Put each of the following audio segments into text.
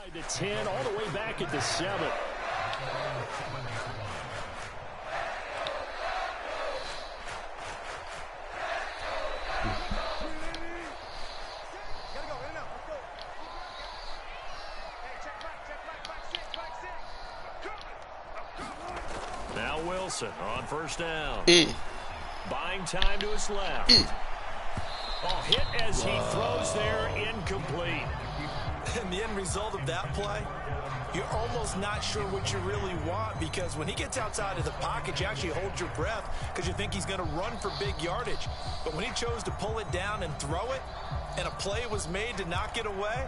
Inside the 10, all the way back at the 7. Now Wilson on first down. Buying time to his left. Oh, hit as he throws there, incomplete. And the end result of that play, you're almost not sure what you really want, because when he gets outside of the pocket, you actually hold your breath because you think he's going to run for big yardage. But when he chose to pull it down and throw it, and a play was made to knock it away,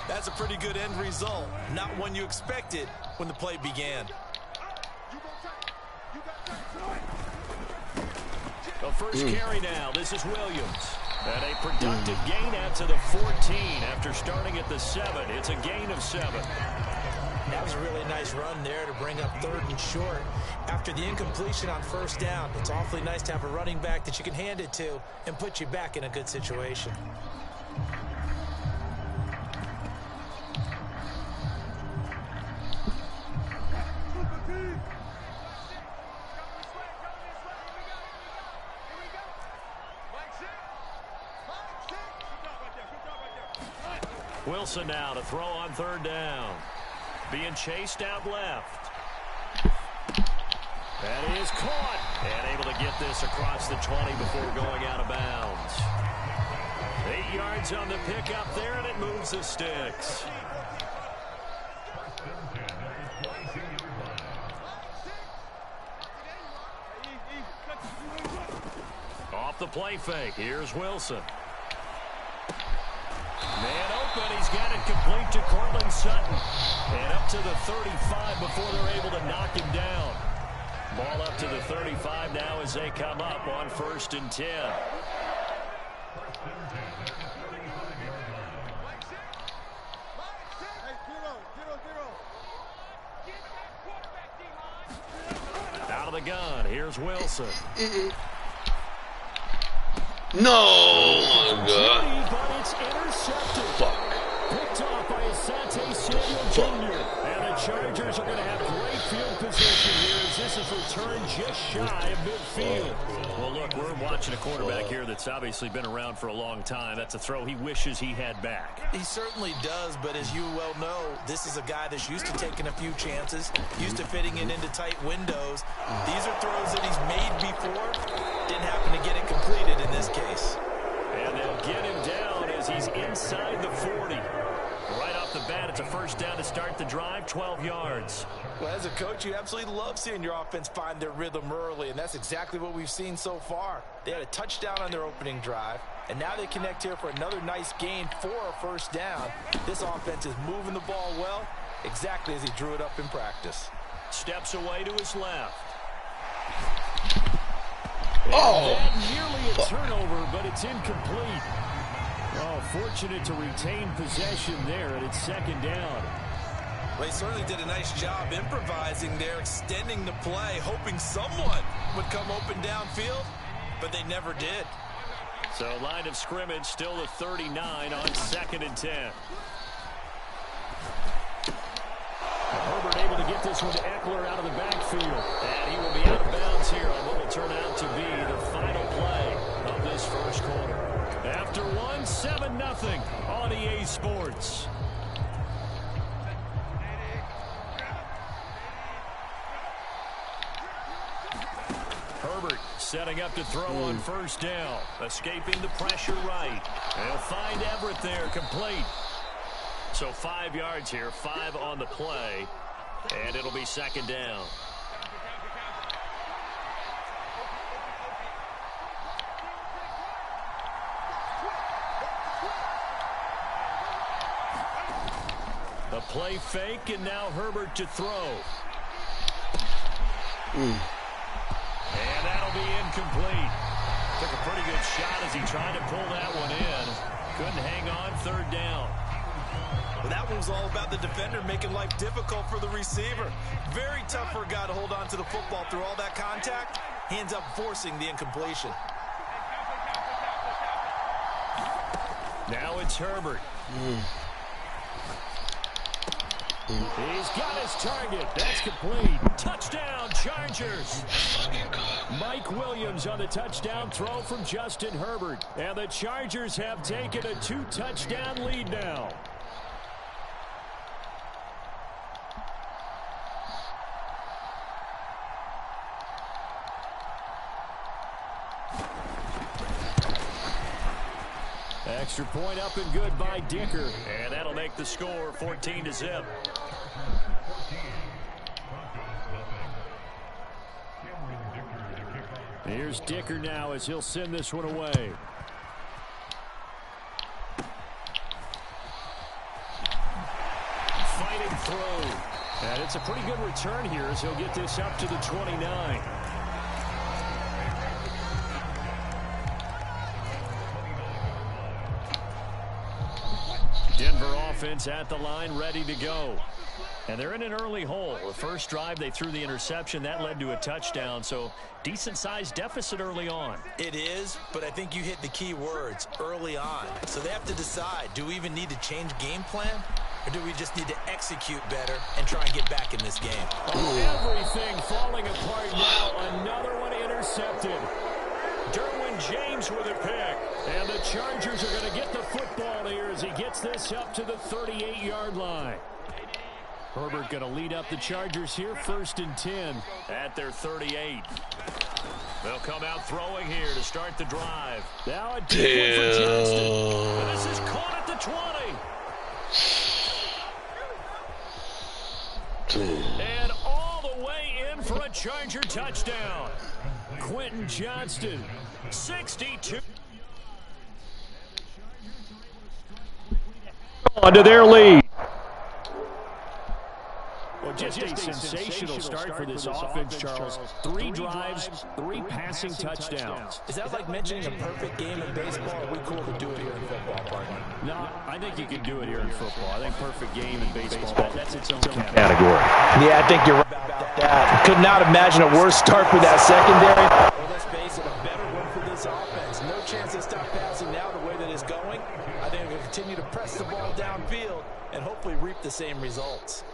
that's a pretty good end result. Not one you expected when the play began. The first carry now. This is Williams. And a productive gain out to the 14 after starting at the 7. It's a gain of 7. That was a really nice run there to bring up 3rd and short. After the incompletion on first down, it's awfully nice to have a running back that you can hand it to and put you back in a good situation. Wilson now to throw on 3rd down. Being chased out left. That is caught. And able to get this across the 20 before going out of bounds. 8 yards on the pickup there, and it moves the sticks. Off the play fake. Here's Wilson. Man open, he's got it complete to Cortland Sutton. And up to the 35 before they're able to knock him down. Ball up to the 35 now as they come up on 1st and 10. Out of the gun, here's Wilson. No, God. But it's intercepted. Picked off by Asante Samuel Jr. And the Chargers are going to have great field position here as this is returned just shy of midfield. Well, look, we're watching a quarterback here that's obviously been around for a long time. That's a throw he wishes he had back. He certainly does, but as you well know, this is a guy that's used to taking a few chances, used to fitting it into tight windows. These are throws that he's made before. Didn't happen to get it completed in this case. And they'll get him down as he's inside the 40. Right off the bat, it's a first down to start the drive, 12 yards. Well, as a coach, you absolutely love seeing your offense find their rhythm early, and that's exactly what we've seen so far. They had a touchdown on their opening drive, and now they connect here for another nice gain for a first down. This offense is moving the ball well, exactly as he drew it up in practice. Steps away to his left. Oh! Nearly a turnover, but it's incomplete. Oh, fortunate to retain possession there, and it's 2nd down. Well, he certainly did a nice job improvising there, extending the play, hoping someone would come open downfield, but they never did. So line of scrimmage still at 39 on 2nd and 10. Herbert able to get this one to Eckler out of the backfield. And he will be out of bounds here on what will turn out to be the final play of this first quarter. After one, 7-0 on EA Sports. Herbert setting up to throw on first down. Escaping the pressure right. They'll find Everett there, complete. So 5 yards here, 5 on the play, and it'll be 2nd down. The play fake, and now Herbert to throw. And that'll be incomplete. Took a pretty good shot as he tried to pull that one in. Couldn't hang on, 3rd down. Well, that one was all about the defender making life difficult for the receiver. Very tough for a guy to hold on to the football through all that contact. He ends up forcing the incompletion. Now it's Herbert. He's got his target. That's complete. Touchdown, Chargers. Mike Williams on the touchdown throw from Justin Herbert. And the Chargers have taken a 2-touchdown lead now. Extra point up and good by Dicker. And that'll make the score 14-0. Here's Dicker now as he'll send this one away. Fighting through. And it's a pretty good return here as he'll get this up to the 29. Denver offense at the line, ready to go. And they're in an early hole. The first drive, they threw the interception. That led to a touchdown, so decent-sized deficit early on. It is, but I think you hit the key words, early on. So they have to decide, do we even need to change game plan? Or do we just need to execute better and try and get back in this game? Everything falling apart now. Another one intercepted. Derwin James with a pick. And the Chargers are going to get the football here as he gets this up to the 38-yard line. Herbert going to lead up the Chargers here, 1st and 10 at their 38. They'll come out throwing here to start the drive. Now a deep one for Johnston. And this is caught at the 20. And all the way in for a Charger touchdown. Quentin Johnston, 62. Onto their lead. Well, just a sensational start for this offense, Charles. 3 drives, 3 passing touchdowns. Is that like mentioning a perfect game in baseball? Are we cool to do it here in football, partner? No, I think you can do it here in football. I think perfect game in baseball, that's its own category. Yeah, I think you're right about that. Could not imagine a worse start for that secondary. Well, let's face it, a better one for this offense. No chance to stop passing now the way that it's going. I think we'll continue to press the ball downfield and hopefully reap the same results.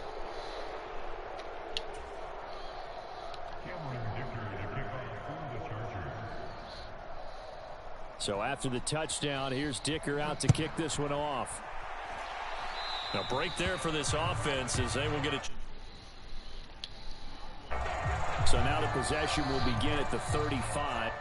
So after the touchdown, here's Dicker out to kick this one off. A break there for this offense as they will get it. So now the possession will begin at the 35.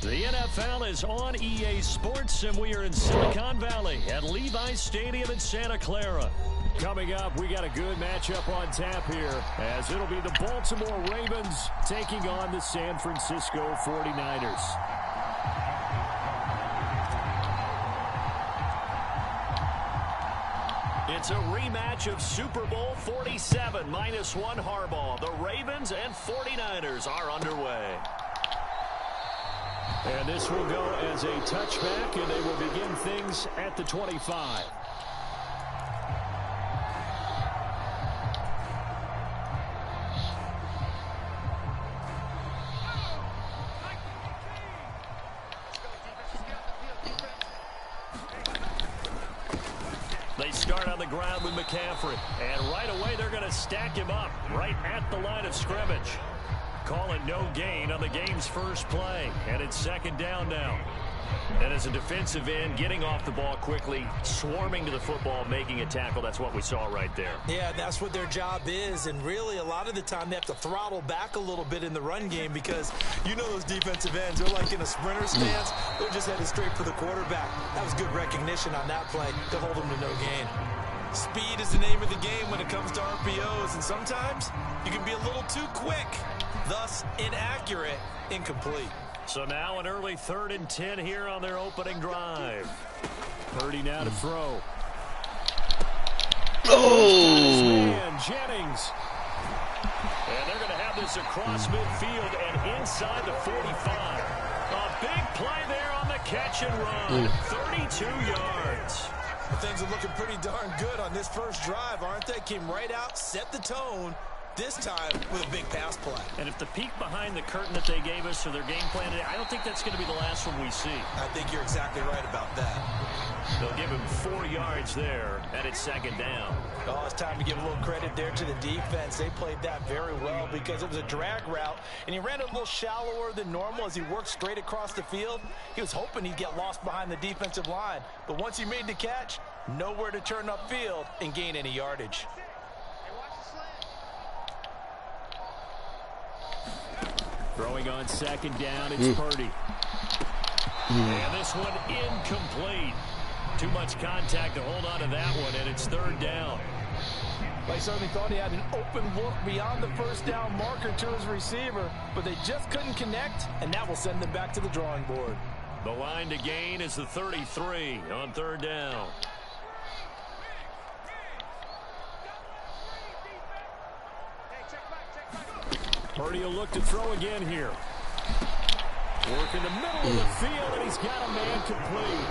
The NFL is on EA Sports, and we are in Silicon Valley at Levi's Stadium in Santa Clara. Coming up, we got a good matchup on tap here, as it'll be the Baltimore Ravens taking on the San Francisco 49ers. It's a rematch of Super Bowl 47, -1 Harbaugh. The Ravens and 49ers are underway. And this will go as a touchback, and they will begin things at the 25. They start on the ground with McCaffrey, and right away they're going to stack him up right at the line of scrimmage. Call it no gain on the game's first play, and it's second down now. And as a defensive end, getting off the ball quickly, swarming to the football, making a tackle, that's what we saw right there. Yeah, that's what their job is, and really a lot of the time they have to throttle back a little bit in the run game because you know those defensive ends, they're like in a sprinter stance, they're just headed straight for the quarterback. That was good recognition on that play to hold them to no gain. Speed is the name of the game when it comes to RPOs, and sometimes you can be a little too quick, thus inaccurate, incomplete. So now an early 3rd and 10 here on their opening drive. Purdy now to throw. Man, Jennings. And they're going to have this across midfield and inside the 45. A big play there on the catch and run. 32 yards. Well, things are looking pretty darn good on this first drive, aren't they? Came right out, set the tone, this time with a big pass play. And if the peek behind the curtain that they gave us or their game plan today, I don't think that's going to be the last one we see. I think you're exactly right about that. They'll give him 4 yards there, and it's second down. Oh, it's time to give a little credit there to the defense. They played that very well because it was a drag route, and he ran a little shallower than normal as he worked straight across the field. He was hoping he'd get lost behind the defensive line, but once he made the catch, nowhere to turn upfield and gain any yardage. Throwing on second down, it's Purdy. And this one incomplete. Too much contact to hold on to that one, and it's 3rd down. They certainly thought he had an open look beyond the first down marker to his receiver, but they just couldn't connect, and that will send them back to the drawing board. The line to gain is the 33 on 3rd down. Purdy will look to throw again here. Work in the middle of the field, and he's got a man complete.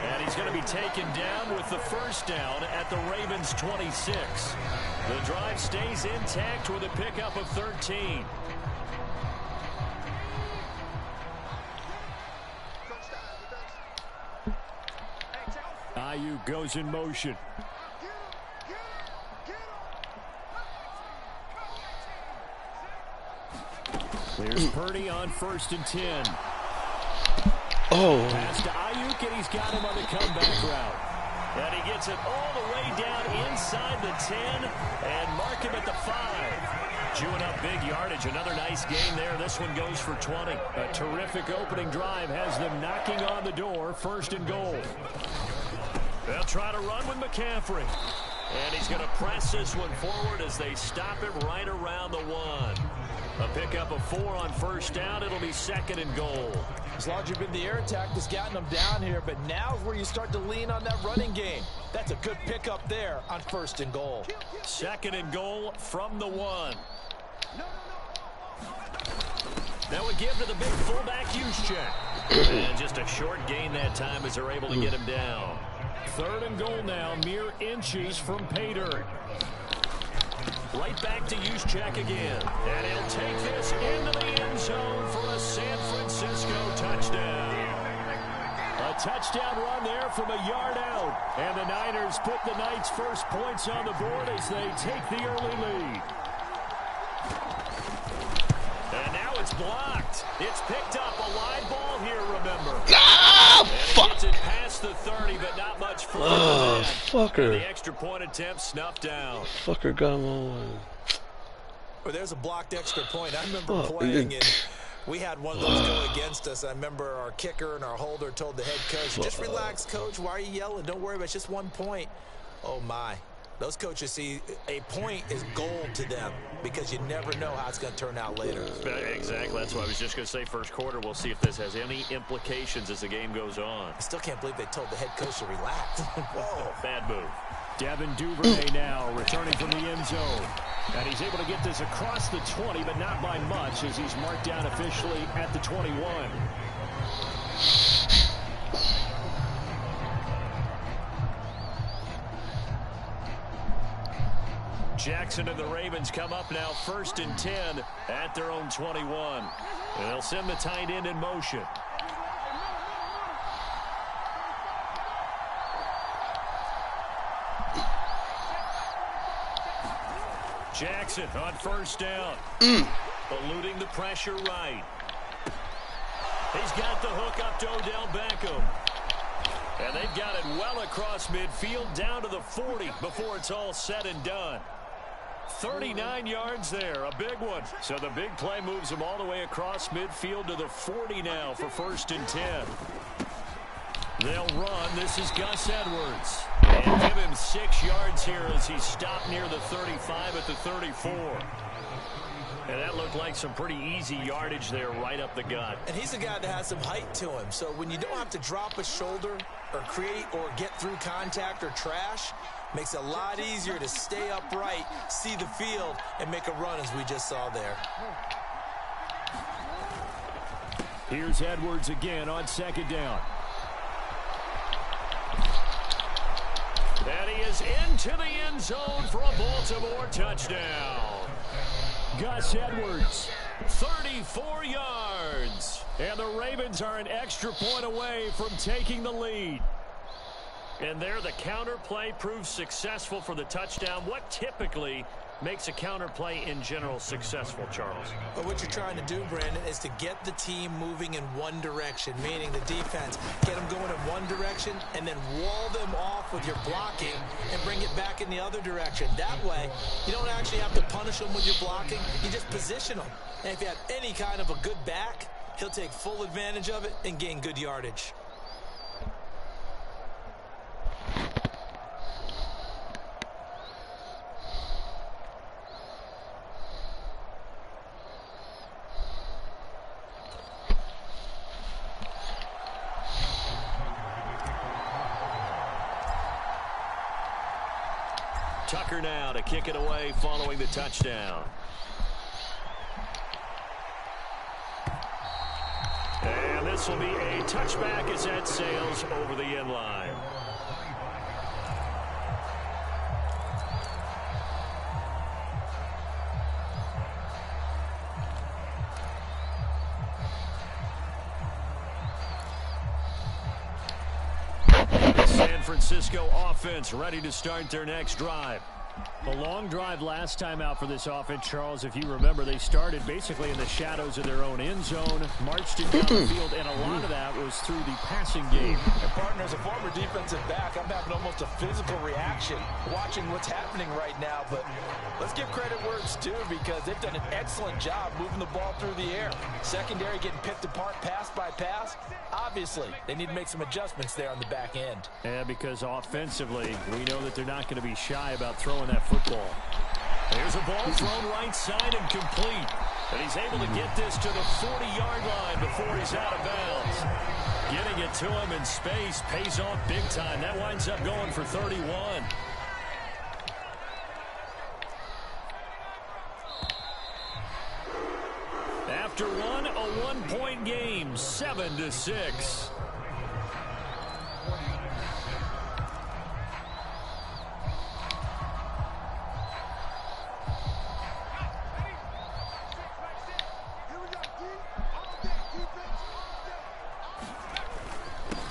And he's going to be taken down with the first down at the Ravens' 26. The drive stays intact with a pickup of 13. Ayuk goes in motion. There's Purdy on 1st and 10. Pass to Ayuk, and he's got him on the comeback route. And he gets it all the way down inside the 10 and mark him at the 5. Chewing up big yardage. Another nice game there. This one goes for 20. A terrific opening drive has them knocking on the door. 1st and goal. They'll try to run with McCaffrey. And he's going to press this one forward as they stop him right around the 1. A pickup of 4 on 1st down. It'll be 2nd and goal. As long as you've been the air attack that's gotten them down here, but now's where you start to lean on that running game. That's a good pickup there on 1st and goal. 2nd and goal from the 1. That would give to the big fullback Juszczyk. And just a short gain that time as they're able to get him down. 3rd and goal now, mere inches from pay dirt. Right back to Juszczyk again. And he'll take this into the end zone for a San Francisco touchdown. A touchdown run there from a yard out. And the Niners put the Knights' first points on the board as they take the early lead. And now it's blocked. It's picked up. A wide ball here, remember. Fuck. Gets it past the 30, but not much further than that. Fucker. And the extra point attempt snuffed down. Fucker got him on one. Well, there's a blocked extra point. I remember playing, and We had one of those go against us. I remember our kicker and our holder told the head coach, just relax, coach. Why are you yelling? Don't worry about it. It's just 1 point. Oh, my. Those coaches see a point is gold to them because you never know how it's going to turn out later. Exactly. That's what I was just going to say. First quarter, we'll see if this has any implications as the game goes on. I still can't believe they told the head coach to relax. Whoa. Bad move. Devin Duvernay now returning from the end zone. And he's able to get this across the 20, but not by much as he's marked down officially at the 21. Jackson and the Ravens come up now 1st and 10 at their own 21. And they'll send the tight end in motion. Jackson on 1st down. Eluding the pressure right. He's got the hook up to Odell Beckham. And they've got it well across midfield down to the 40 before it's all said and done. 39 yards there, a big one. So the big play moves them all the way across midfield to the 40 now for 1st and 10. They'll run. This is Gus Edwards. And give him 6 yards here as he's stopped near the 35 at the 34. And that looked like some pretty easy yardage there right up the gut. And he's a guy that has some height to him. So when you don't have to drop a shoulder or create or get through contact or trash, makes it a lot easier to stay upright, see the field, and make a run as we just saw there. Here's Edwards again on 2nd down. And he is into the end zone for a Baltimore touchdown. Gus Edwards, 34 yards. And the Ravens are an extra point away from taking the lead. And there the counter play proves successful for the touchdown. What typically makes a counter play in general successful, Charles? But what you're trying to do, Brandon, is to get the team moving in one direction, meaning the defense, get them going in one direction and then wall them off with your blocking and bring it back in the other direction. That way, you don't actually have to punish them with your blocking. You just position them. And if you have any kind of a good back, he'll take full advantage of it and gain good yardage. Tucker now to kick it away following the touchdown. And this will be a touchback as that sails over the end line. San Francisco offense ready to start their next drive. A long drive last time out for this offense, Charles. If you remember, they started basically in the shadows of their own end zone, marched it down the field, and a lot of that was through the passing game. And partner, as a former defensive back, I'm having almost a physical reaction watching what's happening right now. But let's give credit where it's due because they've done an excellent job moving the ball through the air. Secondary getting picked apart pass by pass. Obviously, they need to make some adjustments there on the back end. Yeah, because offensively, we know that they're not going to be shy about throwing that football. Here's a ball thrown right side and complete. And he's able to get this to the 40-yard line before he's out of bounds. Getting it to him in space pays off big time. That winds up going for 31. After one, a one-point game, 7-6.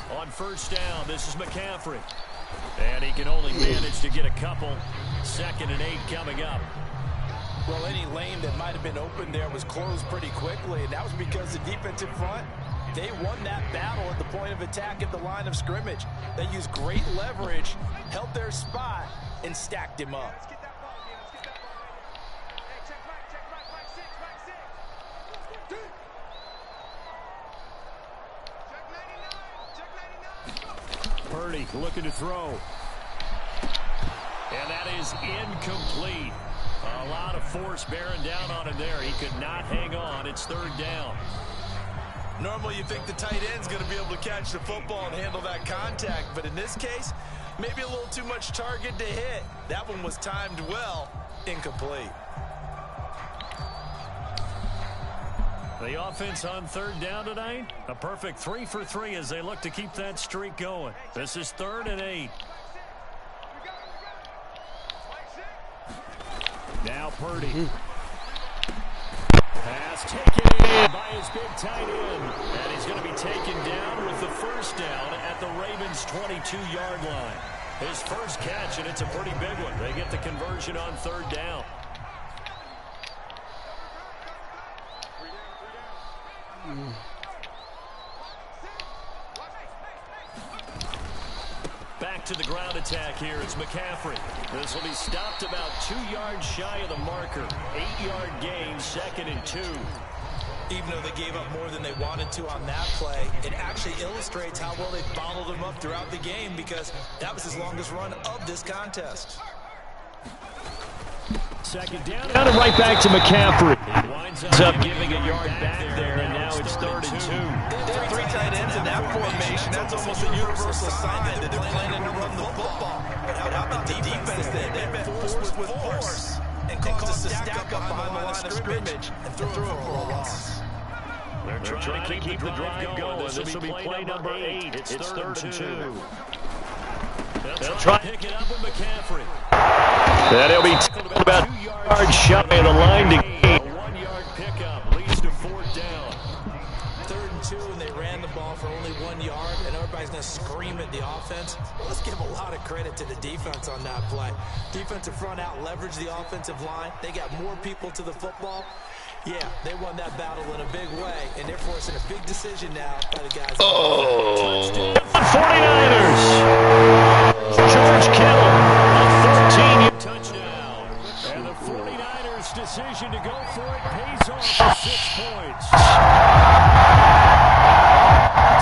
On 1st down, this is McCaffrey. And he can only manage to get a couple. 2nd and 8 coming up. Well, any lane that might have been open there was closed pretty quickly, and that was because the defensive front, they won that battle at the point of attack at the line of scrimmage. They used great leverage, held their spot, and stacked him up. Purdy looking to throw. And that is incomplete. A lot of force bearing down on him there. He could not hang on. It's third down. Normally you think the tight end's going to be able to catch the football and handle that contact, but in this case, maybe a little too much target to hit. That one was timed well, incomplete. The offense on third down tonight, a perfect 3 for 3 as they look to keep that streak going. This is 3rd and 8. Now Purdy. Pass taken in by his big tight end. And he's going to be taken down with the first down at the Ravens' 22-yard line. His first catch, and it's a pretty big one. They get the conversion on third down. Back to the ground attack here. It's McCaffrey. This will be stopped about 2 yards shy of the marker. 8-yard gain, 2nd and 2. Even though they gave up more than they wanted to on that play, it actually illustrates how well they bottled them up throughout the game because that was his longest run of this contest. Second down. Down and right back to McCaffrey. He winds up giving a yard back there, and now it's 3rd and 2. There are 3 tight ends in that formation. That's almost a universal sign that they're planning to run the football. But how about the defense then? They've been forced with force and caused us to stack up behind the line of scrimmage and throw it for a loss. They're trying to keep the drive going. This will be play number 8. It's 3rd and 2. They'll try to pick it up with McCaffrey. Then he'll be about 2 yards shy of the line to gain. A 1-yard pickup leads to 4th down. 3rd and 2, and they ran the ball for only 1 yard, and everybody's going to scream at the offense. Let's give a lot of credit to the defense on that play. Defensive front out leveraged the offensive line. They got more people to the football. Yeah, they won that battle in a big way, and they're forcing a big decision now by the guys. Oh, 49ers. George Kittle, a 14-yard touchdown. And the 49ers' decision to go for it pays off for 6 points.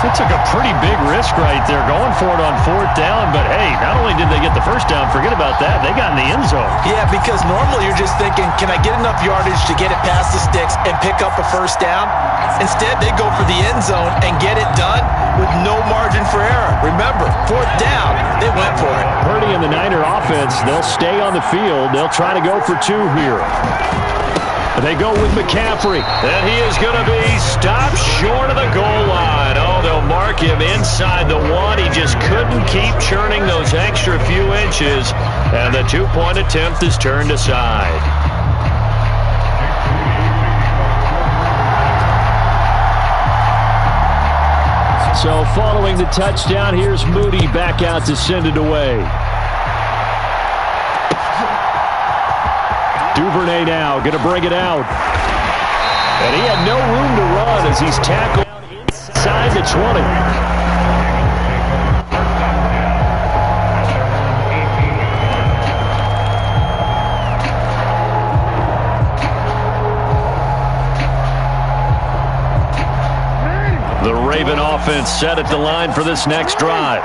They took a pretty big risk right there going for it on 4th down, but hey, not only did they get the first down, forget about that, they got in the end zone. Yeah, because normally you're just thinking, can I get enough yardage to get it past the sticks and pick up a first down? Instead, they go for the end zone and get it done with no margin for error. Remember, 4th down, they went for it. Purdy and the Niner offense, they'll stay on the field. They'll try to go for 2 here. They go with McCaffrey, and he is going to be stopped short of the goal line. Oh, they'll mark him inside the 1. He just couldn't keep churning those extra few inches, and the 2-point attempt is turned aside. So following the touchdown, here's Moody back out to send it away. Duvernay now going to bring it out. And he had no room to run as he's tackled inside the 20. The Raven offense set at the line for this next drive.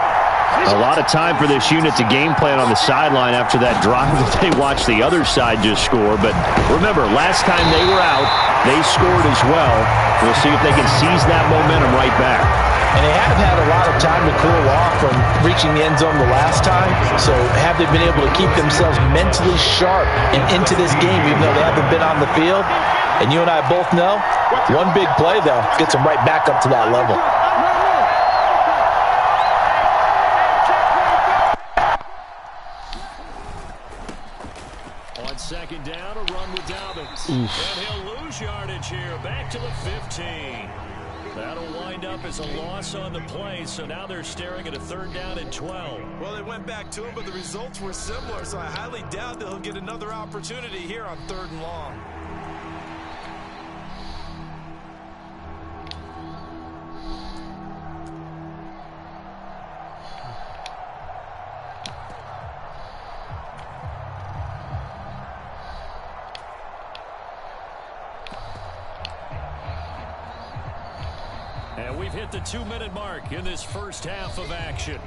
A lot of time for this unit to game plan on the sideline after that drive that they watched the other side just score. But remember, last time they were out, they scored as well. We'll see if they can seize that momentum right back. And they have had a lot of time to cool off from reaching the end zone the last time. So have they been able to keep themselves mentally sharp and into this game, even though they haven't been on the field? And you and I both know, one big play, though, gets them right back up to that level. On 2nd down, a run with Dobbins. And he'll lose yardage here, back to the 15. That'll wind up as a loss on the play, so now they're staring at a 3rd down and 12. Well, they went back to him, but the results were similar, so I highly doubt that he'll get another opportunity here on 3rd and long. And we've hit the 2-minute mark in this first half of action.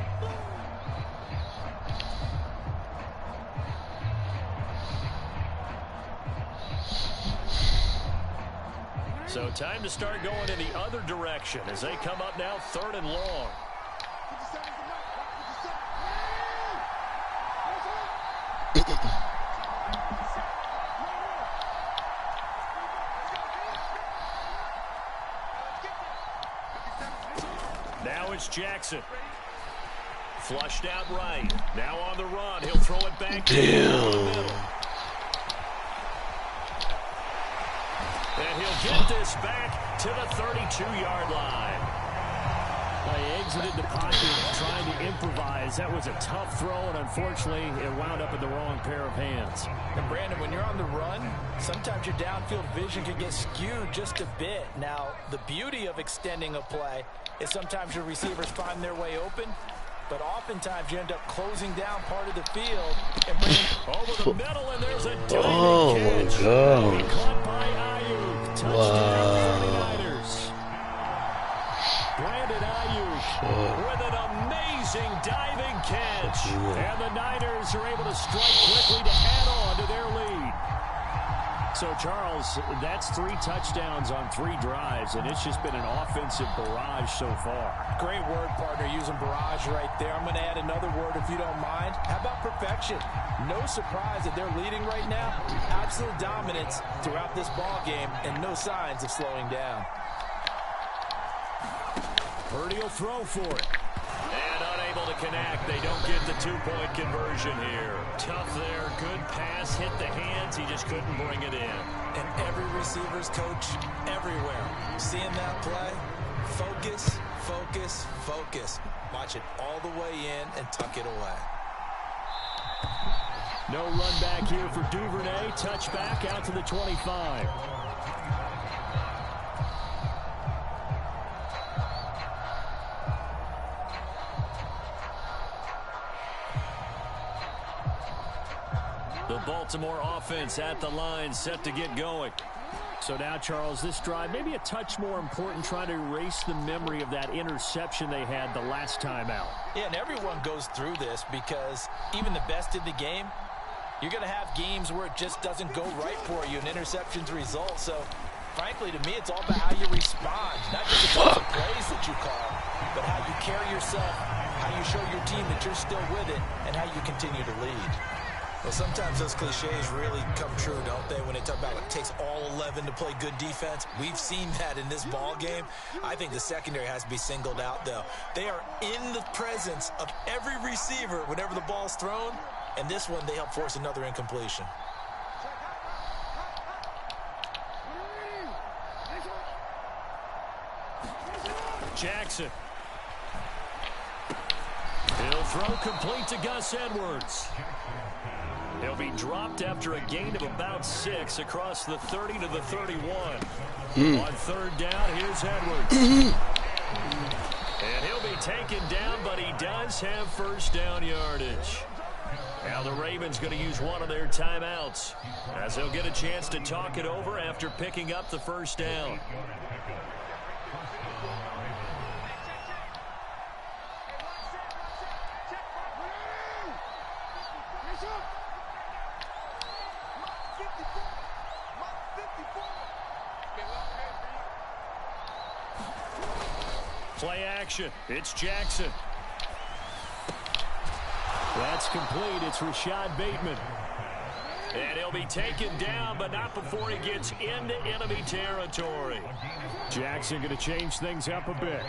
So time to start going in the other direction as they come up now 3rd and long. Now it's Jackson. Flushed out right. Now on the run. He'll throw it back to the middle. And he'll get this back to the 32-yard line. He exited the pocket trying to improvise. That was a tough throw, and unfortunately, it wound up in the wrong pair of hands. And Brandon, when you're on the run, sometimes your downfield vision can get skewed just a bit. Now, the beauty of extending a play is sometimes your receivers find their way open, but oftentimes you end up closing down part of the field and bringing over the middle, and there's a diving catch. God. Caught by Ayuk. Touchdown 49ers. Brandon Ayuk with an amazing diving catch. And the Niners are able to strike quickly to add on to their lead. So, Charles, that's 3 touchdowns on 3 drives, and it's just been an offensive barrage so far. Great word, partner, using barrage right there. I'm going to add another word if you don't mind. How about perfection? No surprise that they're leading right now. Absolute dominance throughout this ball game and no signs of slowing down. Purdy will throw for it. And unable to connect. They don't get the 2-point conversion here. Tough there. Good pass. Hit the hands. He just couldn't bring it in. And every receiver's coach everywhere. Seeing that play, focus, focus, focus. Watch it all the way in and tuck it away. No run back here for Duvernay. Touchback out to the 25. The Baltimore offense at the line, set to get going. So now, Charles, this drive maybe a touch more important, trying to erase the memory of that interception they had the last time out. Yeah, and everyone goes through this because even the best in the game, you're going to have games where it just doesn't go right for you and interceptions result. So, frankly, to me, it's all about how you respond, not just the types of plays that you call, but how you carry yourself, how you show your team that you're still with it, and how you continue to lead. Well, sometimes those cliches really come true, don't they, when they talk about it takes all 11 to play good defense. We've seen that in this ball game. I think the secondary has to be singled out, though. They are in the presence of every receiver whenever the ball's thrown, and this one they help force another incompletion. Jackson. He'll throw complete to Gus Edwards. He'll be dropped after a gain of about 6 across the 30 to the 31. On 3rd down, here's Edwards. And he'll be taken down, but he does have first down yardage. Now the Ravens going to use one of their timeouts as they'll get a chance to talk it over after picking up the first down. Play action. It's Jackson. That's complete. It's Rashad Bateman. And he'll be taken down, but not before he gets into enemy territory. Jackson going to change things up a bit.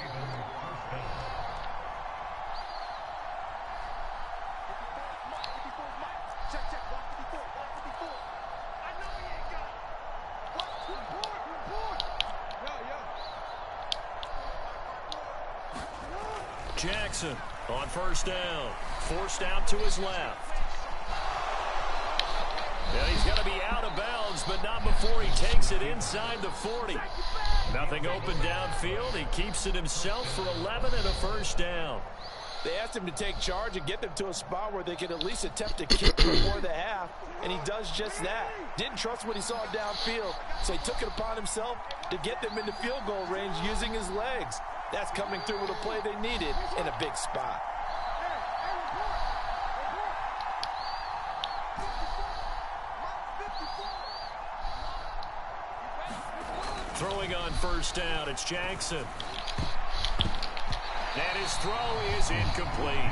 Jackson on first down. Forced out to his left. And he's going to be out of bounds, but not before he takes it inside the 40. Nothing open downfield. He keeps it himself for 11 and a first down. They asked him to take charge and get them to a spot where they could at least attempt to kick before the half, and he does just that. Didn't trust what he saw downfield, so he took it upon himself to get them into field goal range using his legs. That's coming through with a play they needed in a big spot. Throwing on first down, it's Jackson. And his throw is incomplete.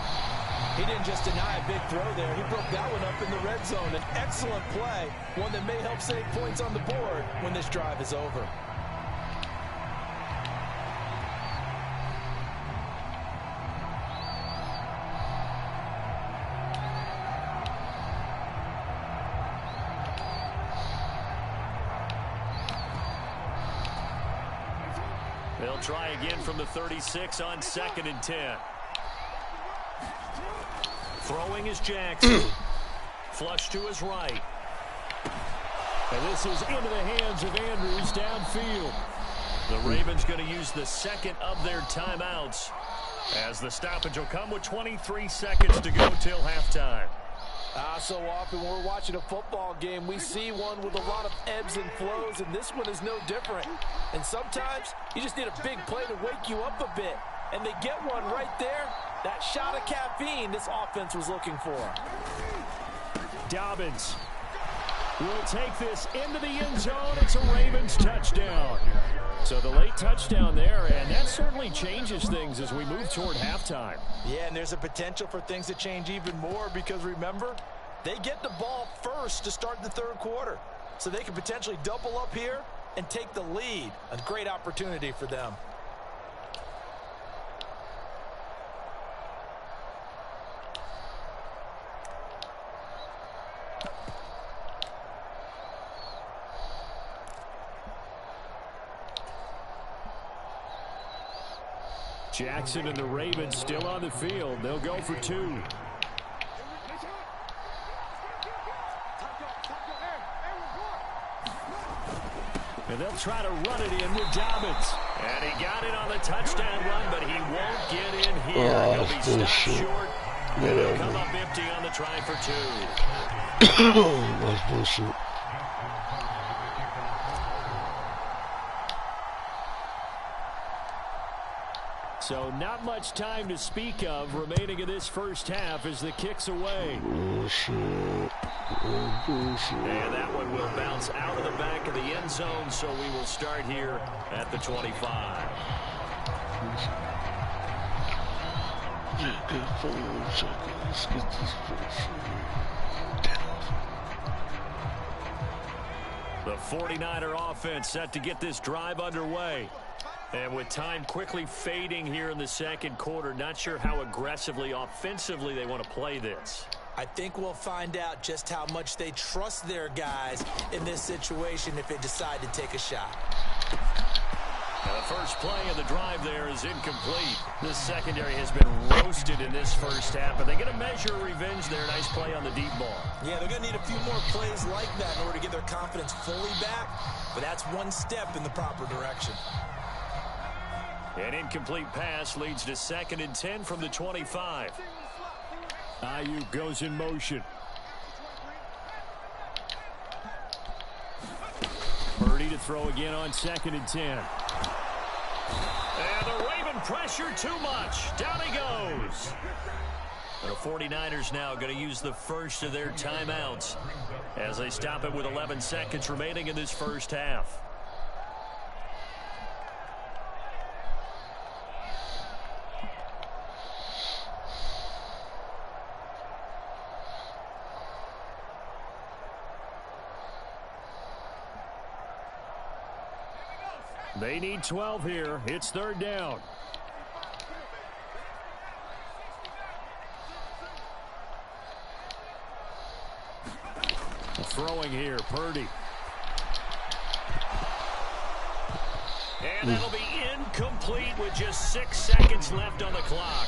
He didn't just deny a big throw there. He broke that one up in the red zone. An excellent play, one that may help save points on the board when this drive is over. They'll try again from the 36 on 2nd and 10. Throwing is Jackson. Flush to his right. And this is into the hands of Andrews downfield. The Ravens going to use the second of their timeouts, as the stoppage will come with 23 seconds to go till halftime. So often when we're watching a football game, we see one with a lot of ebbs and flows, and this one is no different. And sometimes you just need a big play to wake you up a bit, and they get one right there. That shot of caffeine this offense was looking for. Dobbins will take this into the end zone. It's a Ravens touchdown. So the late touchdown there, and that certainly changes things as we move toward halftime. Yeah, and there's a potential for things to change even more because, remember, they get the ball first to start the third quarter. So they can potentially double up here and take the lead. A great opportunity for them. Jackson and the Ravens still on the field. They'll go for 2. And they'll try to run it in with Dobbins. And he got it on the touchdown run, but he won't get in here. He'll be stopped short. He'll come up empty on the try for 2. That's bullshit. So not much time to speak of remaining in this first half as the kick's away. Bullshit. And that one will bounce out of the back of the end zone, so we will start here at the 25. Let's get this bullshit. The 49er offense set to get this drive underway. And with time quickly fading here in the second quarter, not sure how aggressively, offensively they want to play this. I think we'll find out just how much they trust their guys in this situation if they decide to take a shot. Now the first play of the drive there is incomplete. This secondary has been roasted in this first half, but they get a measure of revenge there. Nice play on the deep ball. Yeah, they're going to need a few more plays like that in order to get their confidence fully back, but that's one step in the proper direction. An incomplete pass leads to 2nd and 10 from the 25. Ayuk goes in motion. Purdy to throw again on 2nd and 10. And the Raven pressure too much. Down he goes. The 49ers now going to use the first of their timeouts as they stop it with 11 seconds remaining in this first half. They need 12 here. It's 3rd down. Throwing here, Purdy. And that'll be incomplete with just 6 seconds left on the clock.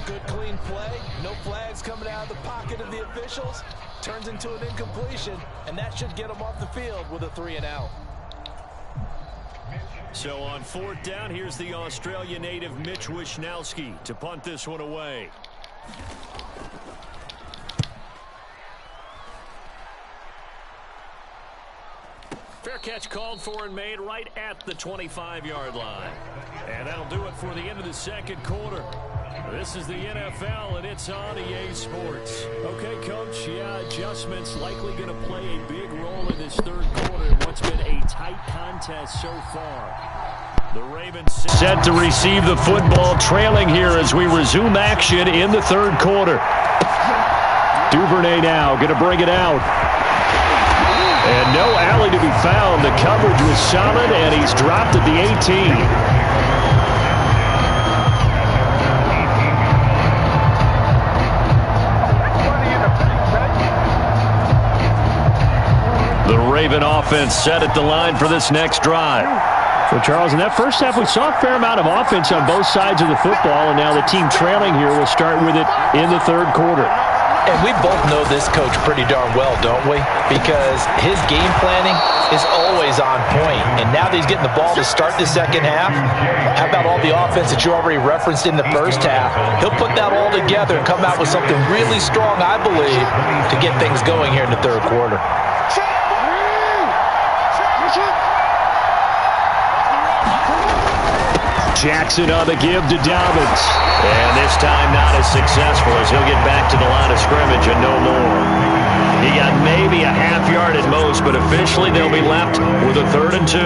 Good clean play. No flags coming out of the pocket of the officials. Turns into an incompletion, and that should get them off the field with a 3-and-out. So on 4th down, here's the Australia native Mitch Wishnowsky to punt this one away. Fair catch called for and made right at the 25-yard line. And that'll do it for the end of the second quarter. This is the NFL, and it's on EA Sports. Okay, Coach, yeah, adjustments likely going to play a big role in this third quarter in what's been a tight contest so far. The Ravens set to receive the football, trailing here as we resume action in the third quarter. Duvernay now going to bring it out. And no alley to be found. The coverage was solid, and he's dropped at the 18. The Raven offense set at the line for this next drive. Well, Charles, in that first half, we saw a fair amount of offense on both sides of the football, and now the team trailing here will start with it in the third quarter. And we both know this coach pretty darn well, don't we? Because his game planning is always on point. And now that he's getting the ball to start the second half, how about all the offense that you already referenced in the first half? He'll put that all together and come out with something really strong, I believe, to get things going here in the third quarter. Jackson on the give to Dobbins. And this time not as successful as he'll get back to the line of scrimmage and no more. He got maybe a half yard at most, but officially they'll be left with a 3rd and 2.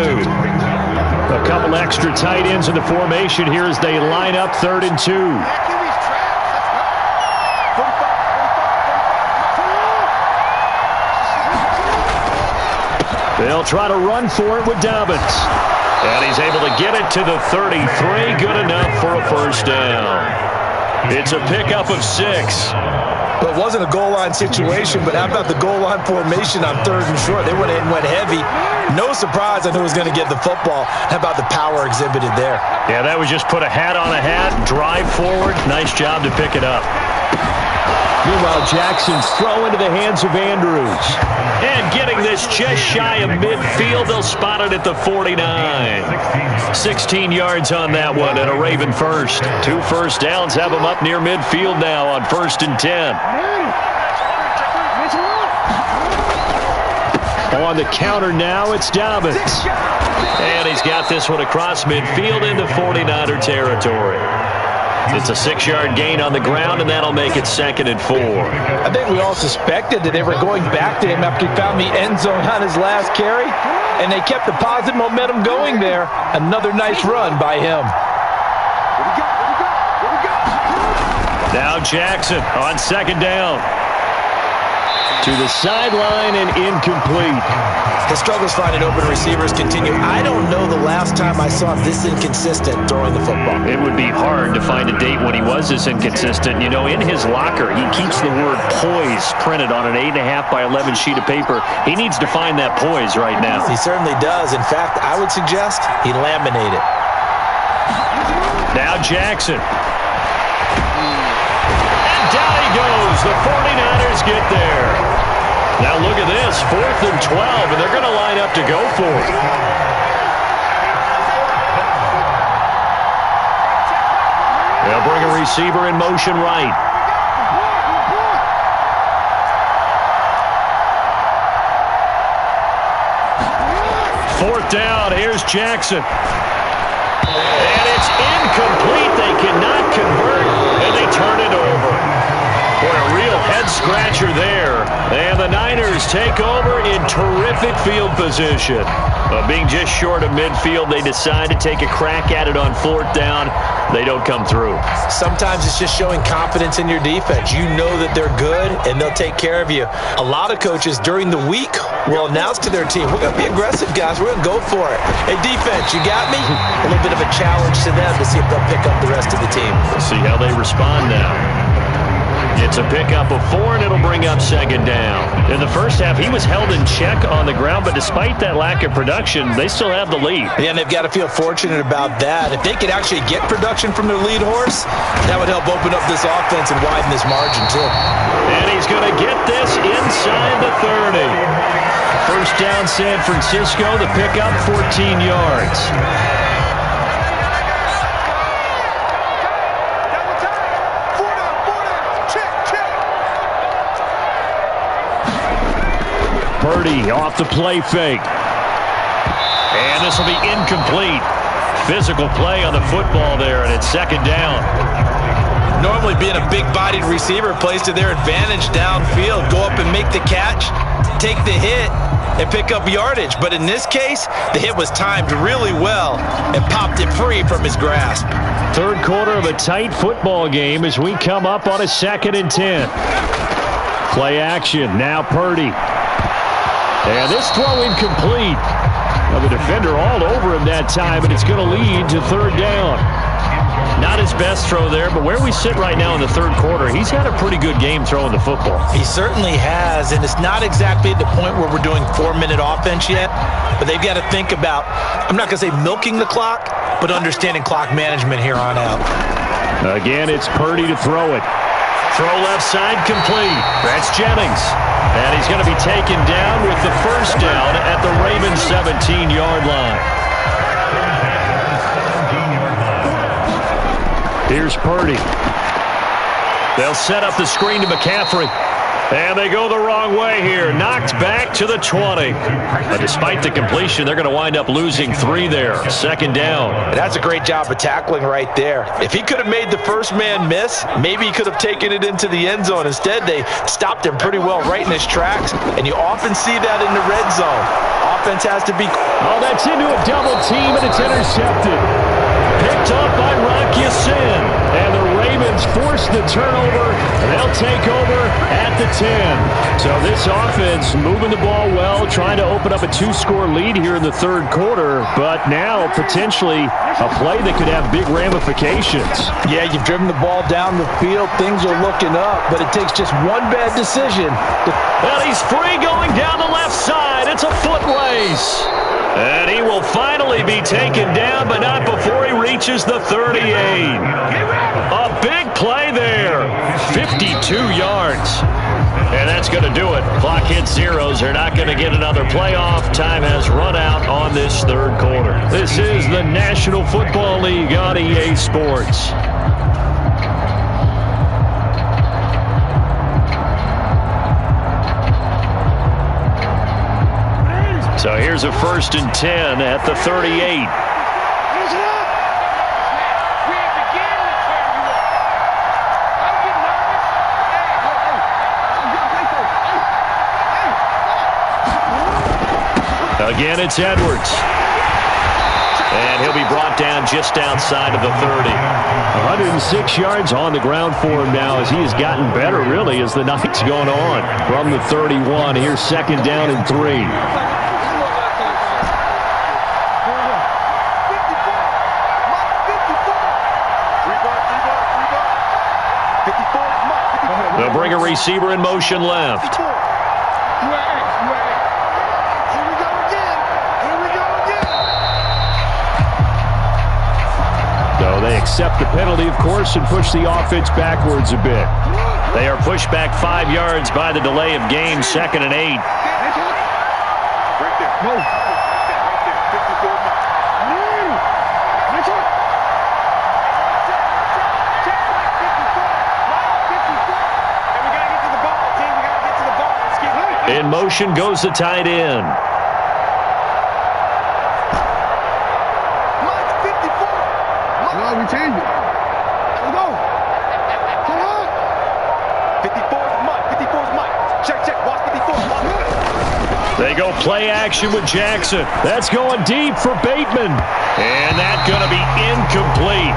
A couple extra tight ends in the formation here as they line up 3rd and 2. They'll try to run for it with Dobbins. And he's able to get it to the 33. Good enough for a first down. It's a pickup of 6. Well, it wasn't a goal line situation, but how about the goal line formation on 3rd and short? They went in and went heavy. No surprise on who was going to get the football. How about the power exhibited there? Yeah, that was just put a hat on a hat, drive forward. Nice job to pick it up. Meanwhile, Jackson's throw into the hands of Andrews. And getting this just shy of midfield, they'll spot it at the 49. 16 yards on that one and a Raven first. 2 first downs have them up near midfield now on 1st and 10. On the counter now, it's Dobbins. And he's got this one across midfield into 49er territory. It's a 6-yard gain on the ground, and that'll make it 2nd and 4. I think we all suspected that they were going back to him after he found the end zone on his last carry, and they kept the positive momentum going there. Another nice run by him. Now Jackson on 2nd down. To the sideline and incomplete. His struggles finding open receivers continue. I don't know the last time I saw him this inconsistent throwing the football. It would be hard to find a date when he was this inconsistent. You know, in his locker, he keeps the word poise printed on an 8.5 by 11 sheet of paper. He needs to find that poise right now. He certainly does. In fact, I would suggest he laminate it. Now Jackson. And down he goes. The 49ers get there. Now look at this, 4th and 12, and they're going to line up to go for it. They'll bring a receiver in motion right. Fourth down, here's Jackson. And it's incomplete. They cannot convert, and they turn it over. Boy, a real head-scratcher there. And the Niners take over in terrific field position. Being just short of midfield, they decide to take a crack at it on 4th down. They don't come through. Sometimes it's just showing confidence in your defense. You know that they're good, and they'll take care of you. A lot of coaches during the week will announce to their team, we're going to be aggressive, guys. We're going to go for it. Hey, defense, you got me? A little bit of a challenge to them to see if they'll pick up the rest of the team. We'll see how they respond now. It's a pickup of 4, and it'll bring up 2nd down. In the first half, he was held in check on the ground, but despite that lack of production, they still have the lead. Yeah, and they've got to feel fortunate about that. If they could actually get production from their lead horse, that would help open up this offense and widen this margin, too. And he's going to get this inside the 30. First down, San Francisco. The pickup, 14 yards. Purdy off the play fake. And this will be incomplete. Physical play on the football there, and it's second down. Normally being a big-bodied receiver plays to their advantage downfield. Go up and make the catch, take the hit, and pick up yardage. But in this case, the hit was timed really well and popped it free from his grasp. Third quarter of a tight football game as we come up on a 2nd and 10. Play action. Now Purdy. And this throw incomplete. Well, the defender all over him that time, and it's going to lead to third down. Not his best throw there, but where we sit right now in the third quarter, he's had a pretty good game throwing the football. He certainly has, and it's not exactly at the point where we're doing 4-minute offense yet, but they've got to think about, I'm not going to say milking the clock, but understanding clock management here on out. Again, it's Purdy to throw it. Throw left side complete. That's Jennings. And he's going to be taken down with the first down at the Ravens 17-yard line. Here's Purdy. They'll set up the screen to McCaffrey. And they go the wrong way here. Knocked back to the 20. But despite the completion, they're going to wind up losing 3 there. Second down. And that's a great job of tackling right there. If he could have made the first man miss, maybe he could have taken it into the end zone. Instead, they stopped him pretty well right in his tracks. And you often see that in the red zone. Offense has to be... Oh, that's into a double team, and it's intercepted. Picked up by Rock Ya-Sin. And the Ravens force the turnover, and they'll take over at the 10. So this offense moving the ball well, trying to open up a 2-score lead here in the third quarter, but now potentially a play that could have big ramifications. Yeah, you've driven the ball down the field. Things are looking up, but it takes just one bad decision. Well, he's free going down the left side. It's a foot race. And he will finally be taken down, but not before he reaches the 38. A big play there. 52 yards. And that's going to do it. Clock hits zeros. They're not going to get another playoff. Time has run out on this third quarter. This is the National Football League on EA Sports. So here's a 1st and 10 at the 38. Again, it's Edwards. And he'll be brought down just outside of the 30. 106 yards on the ground for him now as he has gotten better, really, as the night's going on. From the 31, here's 2nd down and 3. They'll bring a receiver in motion left. So they accept the penalty, of course, and push the offense backwards a bit. They are pushed back 5 yards by the delay of game, 2nd and 8. In motion goes the tight end. We change it. Let's go. Come on. 54 is Mike. 54 is Mike. Check. Watch 54. They go play action with Jackson. That's going deep for Bateman. And that's going to be incomplete.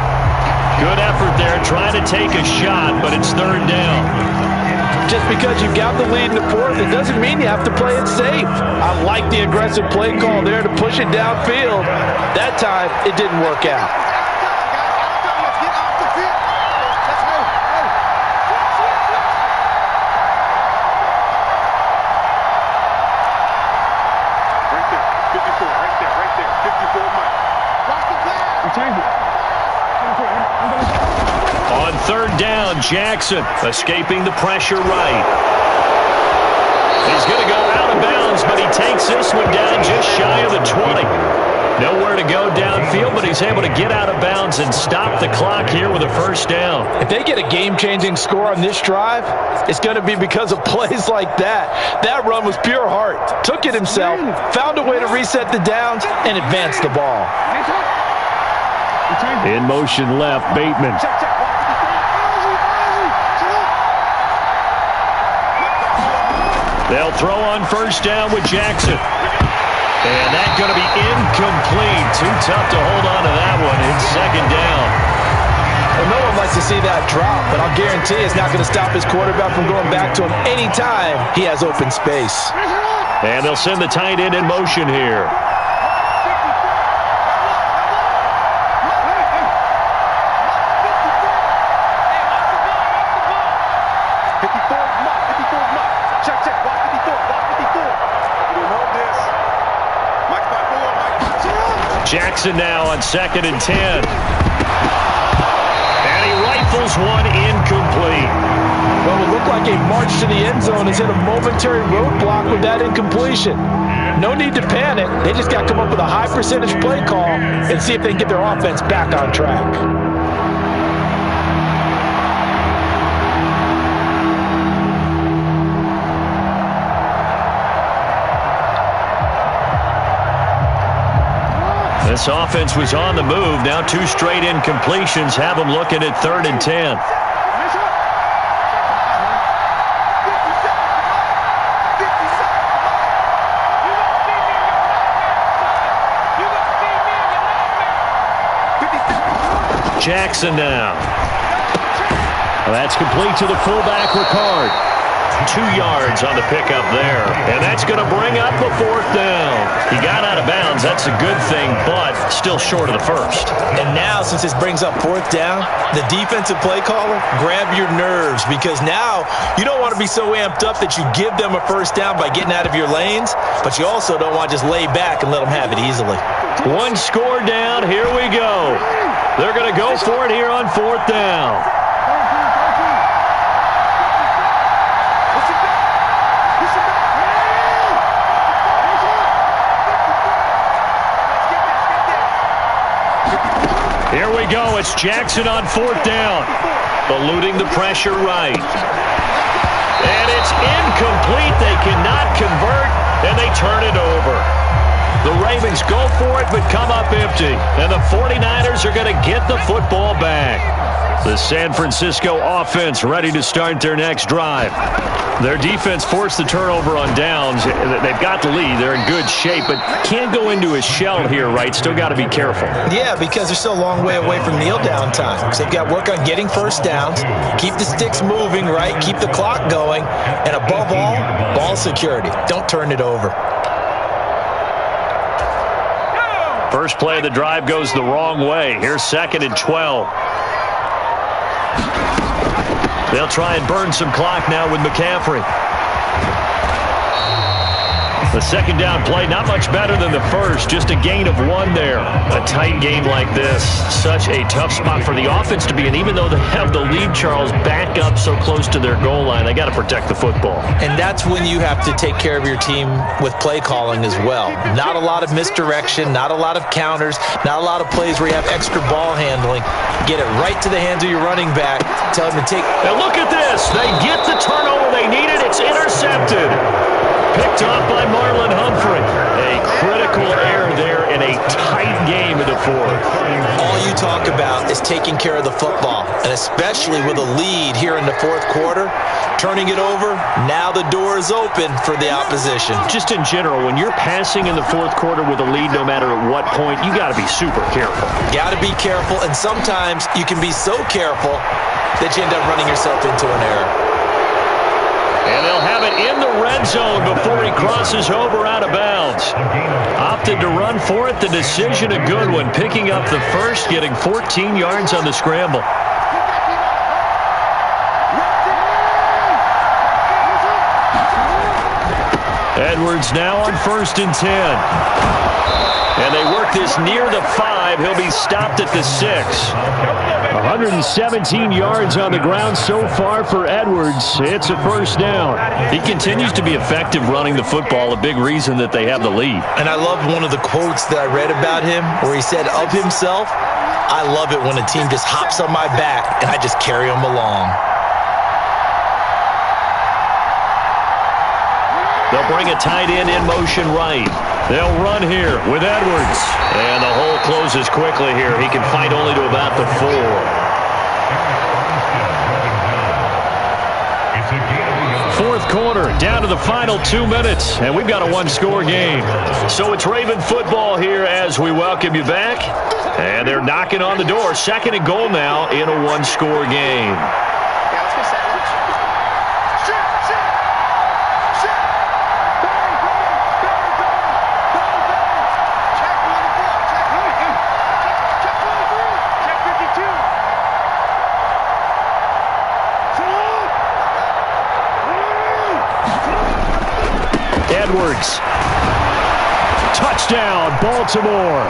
Good effort there trying to take a shot, but it's third down. Just because you've got the lead in the fourth, it doesn't mean you have to play it safe. I like the aggressive play call there to push it downfield. That time, it didn't work out. On third down, Jackson escaping the pressure right. He's going to go out of bounds, but he takes this one down just shy of the 20. Nowhere to go downfield, but he's able to get out of bounds and stop the clock here with a first down. If they get a game-changing score on this drive, it's going to be because of plays like that. That run was pure heart. Took it himself, found a way to reset the downs, and advance the ball. In motion left, Bateman. They'll throw on first down with Jackson. And that's going to be incomplete. Too tough to hold on to that one. It's second down. Well, no one likes to see that drop, but I'll guarantee it's not going to stop his quarterback from going back to him anytime he has open space. And they'll send the tight end in motion here. Jackson now on 2nd and 10. And he rifles one incomplete. Well, it looked like a march to the end zone has hit a momentary roadblock with that incompletion. No need to panic. They just got to come up with a high percentage play call and see if they can get their offense back on track. This offense was on the move. Now 2 straight incompletions have them looking at 3rd and 10. Jackson now. Well, that's complete to the fullback, Ricard. 2 yards on the pickup there. And that's going to bring up the 4th down. He got out of bounds. That's a good thing, but still short of the first. And now, since this brings up 4th down, the defensive play caller, grab your nerves, because now you don't want to be so amped up that you give them a first down by getting out of your lanes, but you also don't want to just lay back and let them have it easily. 1 score down. Here we go. They're going to go for it here on 4th down. Here we go. It's Jackson on 4th down. Eluding the pressure right. And it's incomplete. They cannot convert, and they turn it over. The Ravens go for it, but come up empty. And the 49ers are going to get the football back. The San Francisco offense ready to start their next drive. Their defense forced the turnover on downs. They've got the lead. They're in good shape, but can't go into a shell here, right? Still got to be careful. Yeah, because they're still a long way away from kneel down time. So they've got to work on getting first downs, keep the sticks moving, right? Keep the clock going, and above all, ball security. Don't turn it over. First play of the drive goes the wrong way. Here's 2nd and 12. They'll try and burn some clock now with McCaffrey. The second down play, not much better than the first. Just a gain of 1 there. A tight game like this, such a tough spot for the offense to be in. Even though they have the lead, Charles, back up so close to their goal line, they got to protect the football. And that's when you have to take care of your team with play calling as well. Not a lot of misdirection, not a lot of counters, not a lot of plays where you have extra ball handling. Get it right to the hands of your running back. Tell him to take. And look at this. They get the turnover they needed. It's intercepted. Picked off by Marlon Humphrey. A critical error there in a tight game in the 4th. All you talk about is taking care of the football, and especially with a lead here in the 4th quarter, turning it over, now the door is open for the opposition. Just in general, when you're passing in the 4th quarter with a lead, no matter at what point, you got to be super careful. Got to be careful, and sometimes you can be so careful that you end up running yourself into an error. And they'll have it in the red zone before he crosses over out of bounds. Opted to run for it. The decision a good one. Picking up the first, getting 14 yards on the scramble. Edwards now on 1st and 10. And they work mark this near the 5. He'll be stopped at the 6. 117 yards on the ground so far for Edwards. It's a first down. He continues to be effective running the football, a big reason that they have the lead. And I love one of the quotes that I read about him where he said of himself, "I love it when a team just hops on my back and I just carry them along." They'll bring a tight end in motion right. They'll run here with Edwards. And the hole closes quickly here. He can fight only to about the 4. Fourth quarter, down to the final 2 minutes, and we've got a one-score game. So it's Raven football here as we welcome you back. And they're knocking on the door. 2nd and goal now in a one-score game. Edwards. Touchdown, Baltimore.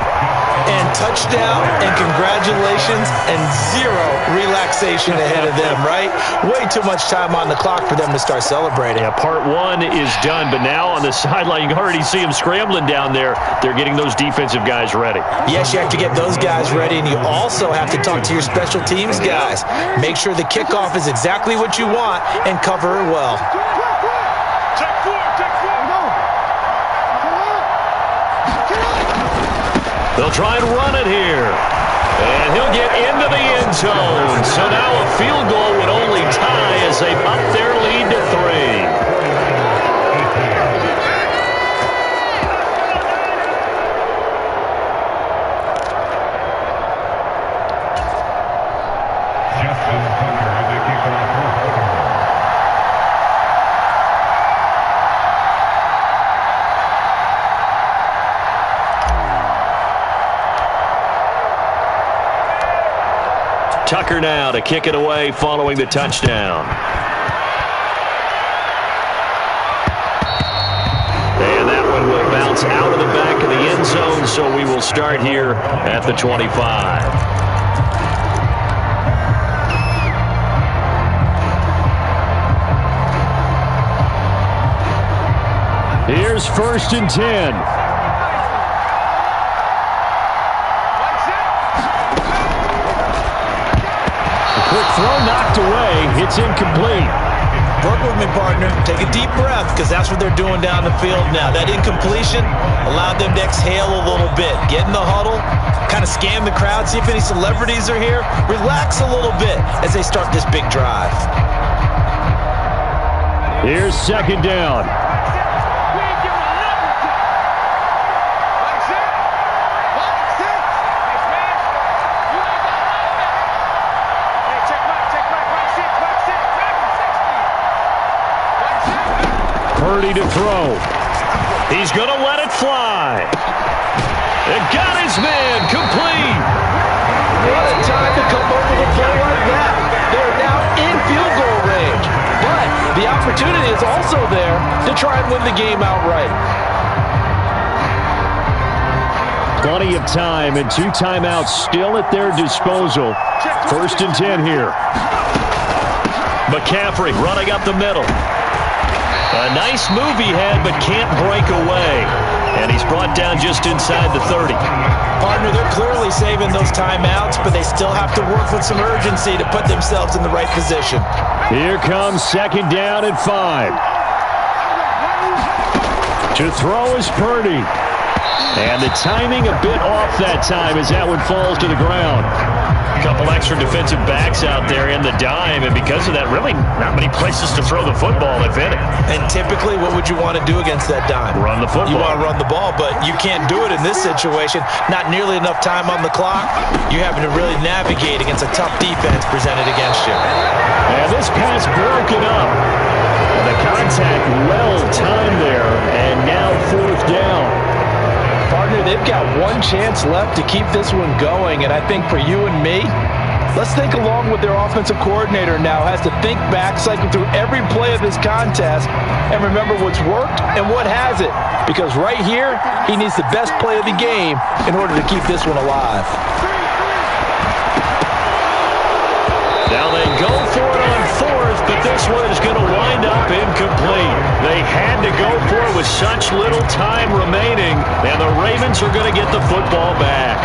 And touchdown and congratulations and zero relaxation ahead of them, right? Way too much time on the clock for them to start celebrating. Yeah, part 1 is done, but now on the sideline, you can already see them scrambling down there. They're getting those defensive guys ready. Yes, you have to get those guys ready, and you also have to talk to your special teams guys. Make sure the kickoff is exactly what you want and cover it well. They'll try and run it here. And he'll get into the end zone. So now a field goal would only tie as they up their lead to 3. Tucker now to kick it away following the touchdown. And that one will bounce out of the back of the end zone, so we will start here at the 25. Here's 1st and 10. Quick throw knocked away. It's incomplete. Work with me, partner. Take a deep breath because that's what they're doing down the field now. That incompletion allowed them to exhale a little bit. Get in the huddle, kind of scan the crowd, see if any celebrities are here. Relax a little bit as they start this big drive. Here's 2nd down. Purdy to throw. He's going to let it fly. It got his man complete. What a time to come over to play like that. They're now in field goal range. But the opportunity is also there to try and win the game outright. Plenty of time and 2 timeouts still at their disposal. 1st and 10 here. McCaffrey running up the middle. A nice move he had, but can't break away. And he's brought down just inside the 30. Partner, they're clearly saving those timeouts, but they still have to work with some urgency to put themselves in the right position. Here comes 2nd down and 5. To throw is Purdy. And the timing a bit off that time as that one falls to the ground. A couple extra defensive backs out there in the dime, and because of that, really not many places to throw the football, if any. And typically, what would you want to do against that dime? Run the football. You want to run the ball, but you can't do it in this situation. Not nearly enough time on the clock. You're having to really navigate against a tough defense presented against you. And this pass broken up. And the contact well timed there, and now 4th down. Partner, they've got one chance left to keep this one going, and I think for you and me, Let's think along with their offensive coordinator now has to think back, cycle through every play of this contest, and remember what's worked and what hasn't. Because right here, he needs the best play of the game in order to keep this one alive. Now they go for it on fourth, but this one is going to wind up incomplete. They had to go for it with such little time remaining, and the Ravens are going to get the football back.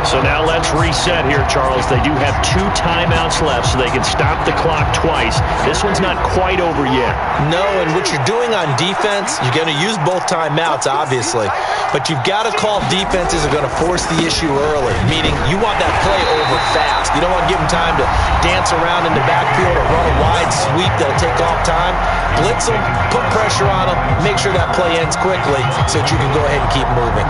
So now let's reset here, Charles. They do have 2 timeouts left, so they can stop the clock twice. This one's not quite over yet. No, and what you're doing on defense, you're going to use both timeouts, obviously. But you've got to call defenses are going to force the issue early, meaning you want that play over fast. You don't want to give them time to dance around in the backfield or run a wide sweep that'll take off time. Blitz them, put pressure on them, make sure that play ends quickly so that you can go ahead and keep moving.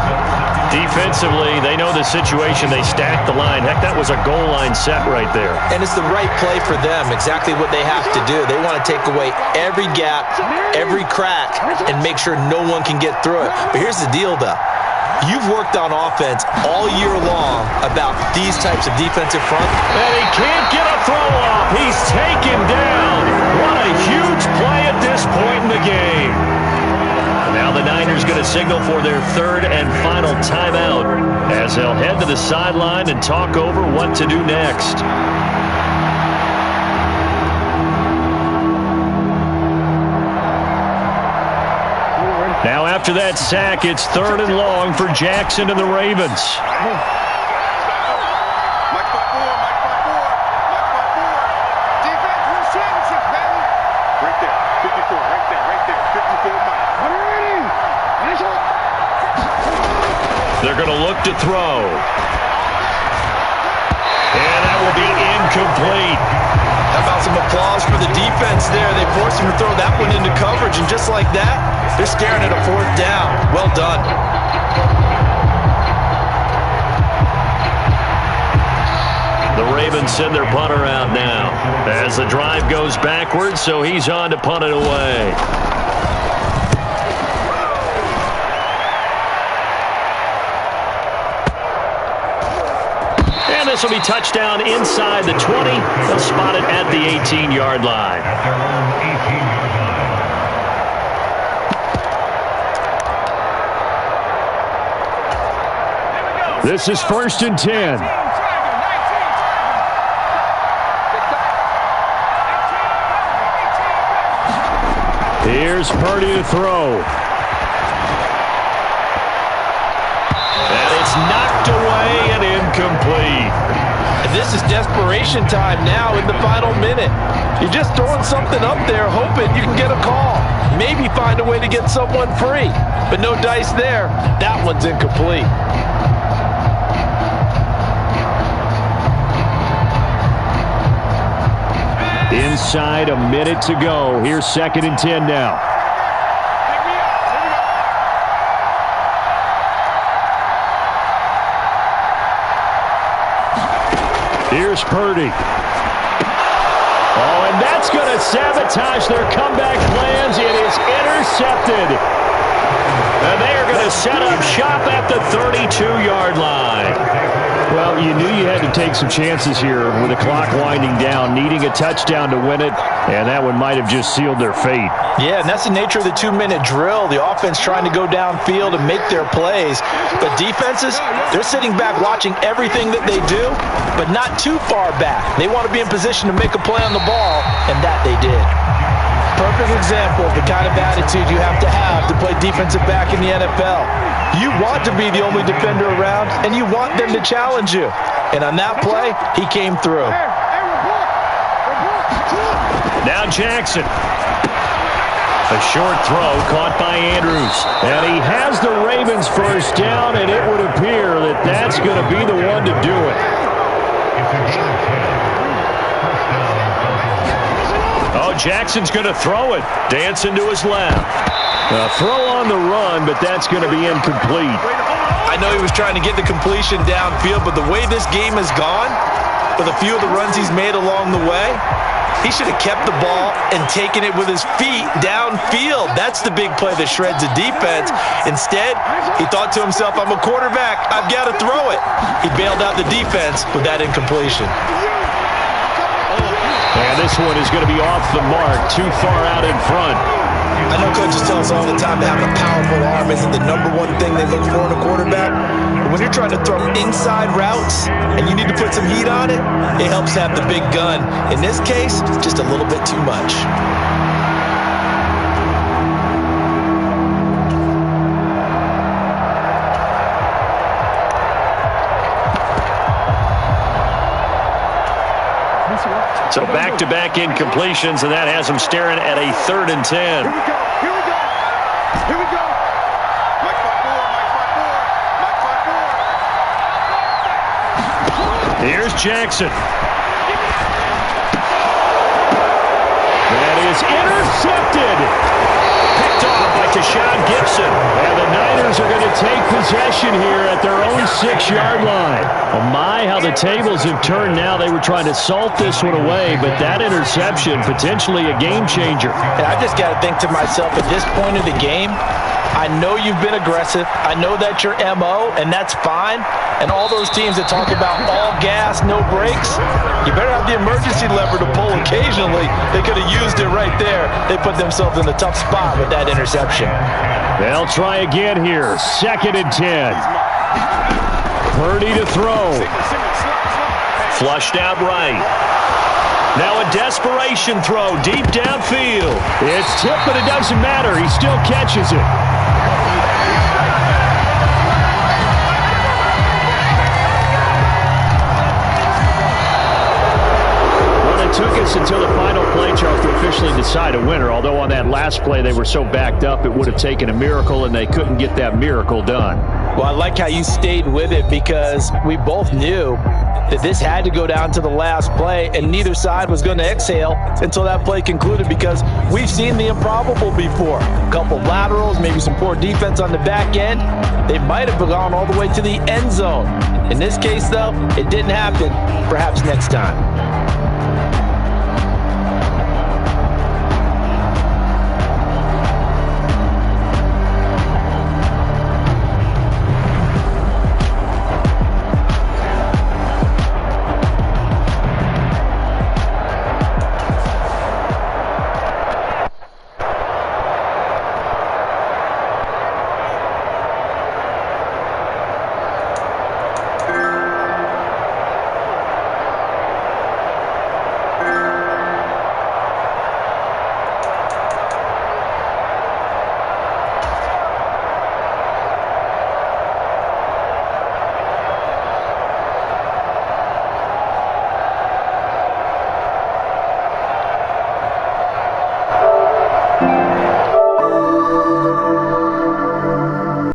Defensively, they know the situation. They stack the line. Heck, that was a goal line set right there. And it's the right play for them, exactly what they have to do. They want to take away every gap, every crack, and make sure no one can get through it. But here's the deal, though. You've worked on offense all year long about these types of defensive front. And he can't get a throw off. He's taken down. What a huge play at this point in the game. Now the Niners going to signal for their 3rd and final timeout as they'll head to the sideline and talk over what to do next. Now after that sack, it's 3rd and long for Jackson and the Ravens. They're going to look to throw. And that will be incomplete. How about some applause for the defense there? They forced him to throw that one into coverage, and just like that, they're staring at a 4th down. Well done. The Ravens send their punter out now as the drive goes backwards, so he's on to punt it away. This will be touchdown inside the 20. They'll spot it at the 18-yard line. This is 1st and 10. Here's Purdy to throw. And it's knocked away and incomplete. And this is desperation time now in the final minute. You're just throwing something up there, hoping you can get a call. Maybe find a way to get someone free. But no dice there. That one's incomplete. Inside a minute to go. Here's 2nd and 10 now. Here's Purdy. Oh, and that's going to sabotage their comeback plans. It is intercepted. And they are going to set up shop at the 32-yard line. Well, you knew you had to take some chances here with the clock winding down, needing a touchdown to win it, and that one might have just sealed their fate. Yeah, and that's the nature of the 2-minute drill. The offense trying to go downfield and make their plays. But defenses, they're sitting back watching everything that they do, but not too far back. They want to be in position to make a play on the ball, and that they did. Perfect example of the kind of attitude you have to play defensive back in the NFL. You want to be the only defender around, and you want them to challenge you. And on that play, he came through. Now Jackson. A short throw caught by Andrews. And he has the Ravens first down, and it would appear that that's going to be the one to do it. Oh, Jackson's going to throw it. Dancing to his left. A throw on the run, but that's going to be incomplete. I know he was trying to get the completion downfield, but the way this game has gone, with a few of the runs he's made along the way, he should have kept the ball and taken it with his feet downfield. That's the big play that shreds the defense. Instead, he thought to himself, I'm a quarterback. I've got to throw it. He bailed out the defense with that incompletion. this one is going to be off the mark, too far out in front. I know coaches tell us all the time that having a powerful arm isn't the #1 thing they look for in a quarterback. But when you're trying to throw inside routes and you need to put some heat on it, it helps to have the big gun. In this case, just a little bit too much. So back-to-back incompletions, and that has them staring at a 3rd and 10. Here we go. Here we go. Here we go. Mike front four. Here's Jackson. That is intercepted. Picked off by Tashawn Gibson. And the Niners are going to take possession here at their own 6-yard line. Oh my, how the tables have turned now. They were trying to salt this one away, but that interception, potentially a game changer. And I just got to think to myself, at this point of the game, I know you've been aggressive. I know that's your MO, and that's fine. And all those teams that talk about all gas, no brakes, you better have the emergency lever to pull occasionally. They could have used it right there. They put themselves in a tough spot with that interception. They'll try again here. 2nd and 10. Purdy to throw. Flushed out right. Now a desperation throw deep downfield. It's tipped, but it doesn't matter. He still catches it. It took us until the final play, Charles, to officially decide a winner, although on that last play they were so backed up it would have taken a miracle, and they couldn't get that miracle done. Well, I like how you stayed with it, because we both knew that this had to go down to the last play, and neither side was going to exhale until that play concluded, because we've seen the improbable before. A couple laterals, maybe some poor defense on the back end. They might have gone all the way to the end zone. In this case, though, it didn't happen. Perhaps next time.